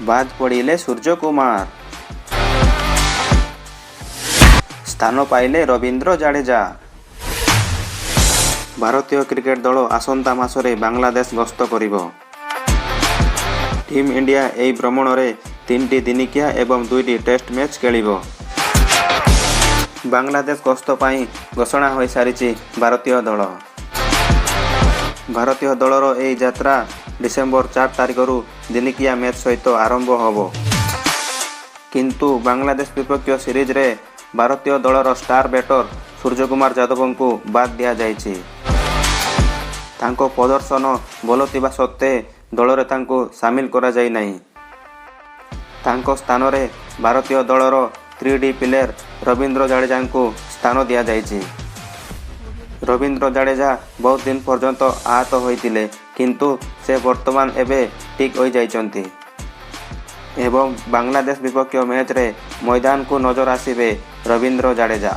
ବାଦ୍ ପଡ଼ିଲେ ସୂର୍ଯ୍ୟକୁମାର। ସ୍ଥାନ ପାଇଲେ ରବୀନ୍ଦ୍ର ଜାଡେଜା। ଭାରତୀୟ କ୍ରିକେଟ ଦଳ ଆସନ୍ତା ମାସରେ ବାଂଲାଦେଶ ଗସ୍ତ କରିବ। ଟିମ୍ ଇଣ୍ଡିଆ ଏହି ଭ୍ରମଣରେ 3ଟି ଦିନିକିଆ ଏବଂ 2ଟି ଟେଷ୍ଟ ମ୍ୟାଚ୍ ଖେଳିବ। ବାଂଲାଦେଶ ଗସ୍ତ ପାଇଁ ଘୋଷଣା ହୋଇସାରିଛି ଭାରତୀୟ ଦଳ। ଭାରତୀୟ ଦଳର ଏହି ଯାତ୍ରା ଡିସେମ୍ବର 4 ତାରିଖରୁ ଦିନିକିଆ ମ୍ୟାଚ୍ ସହିତ ଆରମ୍ଭ ହେବ। କିନ୍ତୁ ବାଂଲାଦେଶ ବିପକ୍ଷ ସିରିଜରେ ଭାରତୀୟ ଦଳର ଷ୍ଟାର ବ୍ୟାଟର ସୂର୍ଯ୍ୟକୁମାର ଯାଦବଙ୍କୁ ବାଦ୍ ଦିଆଯାଇଛି। ତାଙ୍କ ପ୍ରଦର୍ଶନ ଭଲ ଥିବା ସତ୍ତ୍ୱେ ଦଳରେ ତାଙ୍କୁ ସାମିଲ କରାଯାଇ ନାହିଁ। ତାଙ୍କ ସ୍ଥାନରେ ଭାରତୀୟ ଦଳର 3D ପ୍ଲେୟର ରବୀନ୍ଦ୍ର ଜାଡେଜାଙ୍କୁ ସ୍ଥାନ ଦିଆଯାଇଛି। ରବୀନ୍ଦ୍ର ଜାଡେଜା ବହୁତ ଦିନ ପର୍ଯ୍ୟନ୍ତ ଆହତ ହୋଇଥିଲେ, କିନ୍ତୁ ସେ ବର୍ତ୍ତମାନ ଏବେ ଠିକ୍ ହୋଇଯାଇଛନ୍ତି ଏବଂ ବାଂଲାଦେଶ ବିପକ୍ଷ ମ୍ୟାଚ୍ରେ ମଇଦାନକୁ ନଜର ଆସିବେ ରବୀନ୍ଦ୍ର ଜାଡେଜା।